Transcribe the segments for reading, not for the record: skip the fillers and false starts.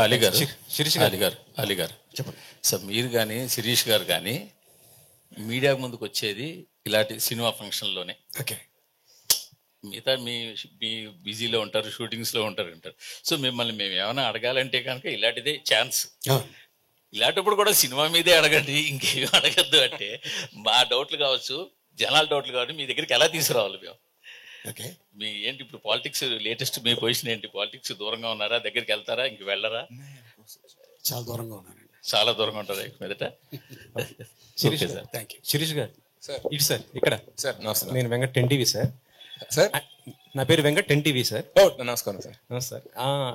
అలీ గారు, శిరీష్ అలీ గారు చెప్పండి. సార్, మీరు కానీ శిరీష్ గారు కానీ మీడియా ముందుకు వచ్చేది ఇలాంటి సినిమా ఫంక్షన్లోనే. ఓకే. మిగతా మీ మీ బిజీలో ఉంటారు, షూటింగ్స్లో ఉంటారు. సో మిమ్మల్ని మేము ఏమైనా అడగాలంటే కనుక ఇలాంటిదే ఛాన్స్. ఇలాంటప్పుడు కూడా సినిమా మీదే అడగండి, ఇంకేమి అడగద్దు అంటే మా డౌట్లు కావచ్చు, జనాల డౌట్లు కావచ్చు, మీ దగ్గరికి ఎలా తీసుకురావాలి మేము? ఓకే. మీ ఏంటి ఇప్పుడు పాలిటిక్స్ లేటెస్ట్ మీ పొజిషన్ ఏంటి? పాలిటిక్స్ దూరంగా ఉన్నారా, దగ్గరికి వెళ్తారా, ఇంక వెళ్ళరా? చాలా దూరంగా ఉన్నానండి. చాలా దూరంగా ఉంటారా ఇక మీదట? Shirish sir, thank you. Shirish గారు ఇటు సార్, ఇక్కడ సార్ నమస్తే నేను వెంకట్ 10 టీవీ సార్. సార్. నా పేరు వెంకట్ 10 టీవీ సార్. నమస్కారం సార్. నమస్తే సార్.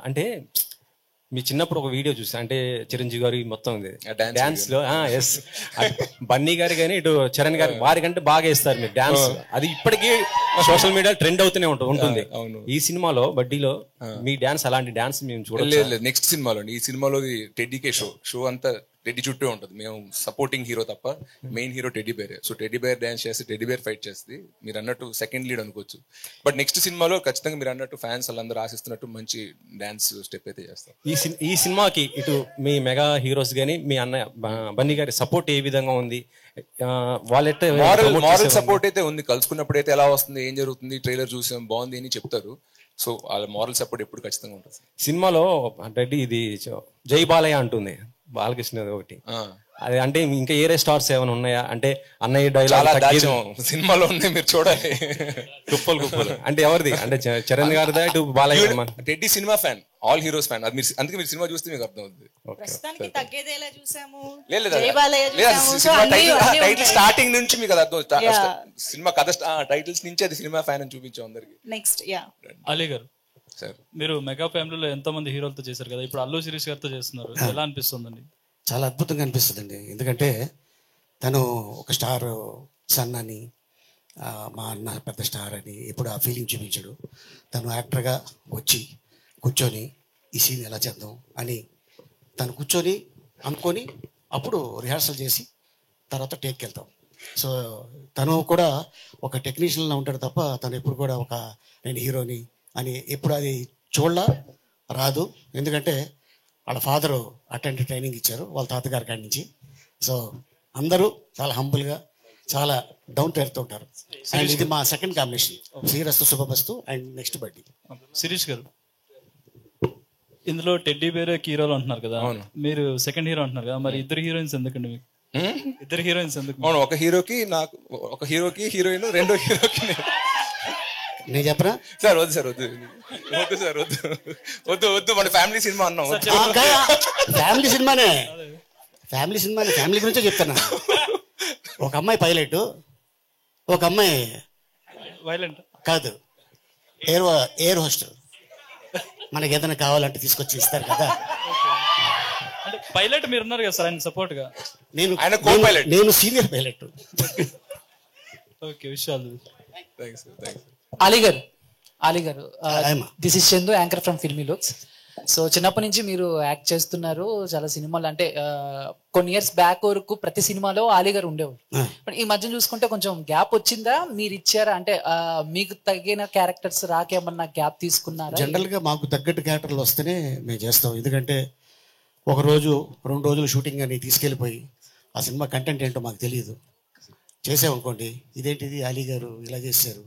అంటే మీ చిన్నప్పుడు ఒక వీడియో చూసా, అంటే చిరంజీవి గారి మొత్తం డాన్స్ లో ఎస్ బన్నీ గారు కానీ ఇటు చరణ్ గారి వారికంటే బాగా వేస్తారు మీరు డాన్స్. అది ఇప్పటికీ సోషల్ మీడియా ట్రెండ్ అవుతూనే ఉంటుంది. ఈ సినిమాలో బడ్డీలో మీ డాన్స్, అలాంటి డాన్స్ మేము చూడలేదు. నెక్స్ట్ సినిమాలో, ఈ సినిమాలో టెడ్డీకే షో అంతా టెడ్డీ చుట్టూ ఉంటుంది. మేము సపోర్టింగ్ హీరో తప్ప మెయిన్ హీరో టెడ్డీ బేరే. సో టెడ్డీ బేర్ డాన్స్ చేస్తే టెడ్డీ బేర్ ఫైట్ చేస్తుంది. మీరు అన్నట్టు సెకండ్ లీడ్ అనుకోవచ్చు. బట్ నెక్స్ట్ సినిమాలో ఖచ్చితంగా మీరు అన్నట్టు ఫ్యాన్స్ వాళ్ళందరూ ఆశిస్తున్నట్టు మంచి డాన్స్ స్టెప్ అయితే చేస్తాం. ఈ సినిమాకి ఇటు మీ మెగా హీరోస్ గానీ మీ అన్నయ్య బన్నీ గారి సపోర్ట్ ఏ విధంగా ఉంది? వాళ్ళైతే మారల్ సపోర్ట్ అయితే ఉంది. కలుసుకున్నప్పుడు అయితే ఎలా వస్తుంది, ఏం జరుగుతుంది, ట్రైలర్ చూసాం బాగుంది అని చెప్తారు. సో వాళ్ళ మారల్ సపోర్ట్ ఎప్పుడు ఖచ్చితంగా ఉంటుంది. సినిమాలో రెడ్డి ఇది జై బాలయ్య అంటుంది బాలకృష్ణ ఒకటి. అది అంటే ఇంకా ఏరే స్టార్స్ ఏమైనా ఉన్నాయా? అంటే అన్నయ్య డైలాగ్ సినిమాలో ఉన్నాయి, మీరు చూడాలి. కుప్పలు అంటే ఎవరిది? అంటే చరణ్ గారిదా ఇటు Balayya? Teddy cinema fan, all heroes fan. అది మీరు అందుకే మీరు సినిమా చూస్తే మీకు అర్థం అవుతుంది. టైటిల్ స్టార్టింగ్ నుంచి మీకు అది అర్థం. సినిమా కథ టైటిల్స్ నుంచి అది సినిమా ఫ్యాన్ అని చూపించాం అందరికి. నెక్స్ట్ అలీ గారు, మీరు మెగా ఫ్యామిలీలో ఎంతో మంది హీరోలతో చేశారు కదా, ఇప్పుడు అల్లు శిరీష్ గారితో చేస్తున్నారు, ఎలా అనిపిస్తుందండి? చాలా అద్భుతంగా అనిపిస్తుందండి. ఎందుకంటే తను ఒక స్టార్ సన్ అని, మా అన్న పెద్ద స్టార్ అని ఎప్పుడు ఆ ఫీలింగ్ చూపించాడు. తను యాక్టర్గా వచ్చి కూర్చొని ఈ సీన్ ఎలా చేద్దాం అని తను కూర్చొని అనుకొని అప్పుడు రిహార్సల్ చేసి తర్వాత టేక్కి వెళ్తాం. సో తను కూడా ఒక టెక్నీషియన్లా ఉంటాడు తప్ప తను ఎప్పుడు కూడా ఒక నేను హీరోని అని ఎప్పుడు అది చూడలా రాదు. ఎందుకంటే వాళ్ళ ఫాదరు అటెండ్ ట్రైనింగ్ ఇచ్చారు వాళ్ళ తాతగారి కాడి నుంచి. సో అందరూ చాలా హంబుల్గా, చాలా డౌన్ టు ఎర్త్ ఉంటారు. అండ్ ఇది మా second combination, Srirastu Subhamastu and next బడ్డీ. శిరీష్ గారు, ఇందులో టెడ్డీ బేర్ హీరోలు అంటున్నారు కదా, మీరు సెకండ్ హీరో అంటున్నారు కదా, మరి ఇద్దరు హీరోయిన్స్ ఎందుకండి మీకు? ఇద్దరు హీరోయిన్స్ ఎందుకు? అవును, ఒక హీరోకి నాకు, ఒక హీరోకి హీరోయిన్, రెండో హీరోకి నేను చెప్పరా సార్? వద్దు సార్, వద్దు సార్, వద్దు మన ఫ్యామిలీ సినిమా అన్నాం. ఫ్యామిలీ సినిమానే, ఫ్యామిలీ గురించే చెప్తాను. ఒక అమ్మాయి పైలట్, ఒక అమ్మాయి వైలెంట్ కాదు, ఎయిర్ హోస్టల్. మనకి ఏదైనా కావాలంటే తీసుకొచ్చి ఇస్తారు కదా. అంటే పైలట్ మీరు ఉన్నారు కదా సార్, ఆయన సపోర్ట్ గా. నేను సీనియర్ పైలట్. ఓకే, విషయాలు. అలీ గారు, this is Chandu, anchor from filmy looks. So చిన్నప్పటి నుంచి మీరు యాక్ట్ చేస్తున్నారు చాలా సినిమాలు. అంటే కొన్ని ఇయర్స్ బ్యాక్ వరకు ప్రతి సినిమాలో అలీ గారు ఉండేవారు. బట్ ఈ మధ్య చూసుకుంటే కొంచెం గ్యాప్ వచ్చిందా? మీరు ఇచ్చారా? అంటే మీకు తగిన క్యారెక్టర్స్ రాకేమన్నా గ్యాప్ తీసుకున్నారా? జనరల్గా మాకు తగ్గట్టు క్యారెక్టర్లు వస్తేనే మేము చేస్తాం. ఎందుకంటే ఒక రోజు 2 రోజులు షూటింగ్ అని తీసుకెళ్ళిపోయి ఆ సినిమా కంటెంట్ ఏంటో మాకు తెలియదు. చేసామనుకోండి, ఇదేంటిది అలీ గారు ఇలా చేశారు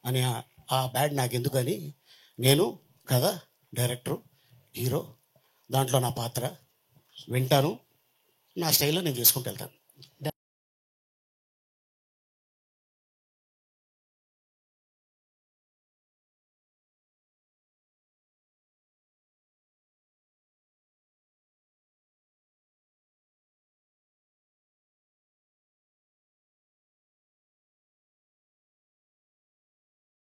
అని ఆ బ్యాడ్ నాకు ఎందుకని నేను కథ, డైరెక్టరు, హీరో, దాంట్లో నా పాత్ర వింటాను, నా స్టైల్లో నేను చేసుకుంటూ వెళ్తాను.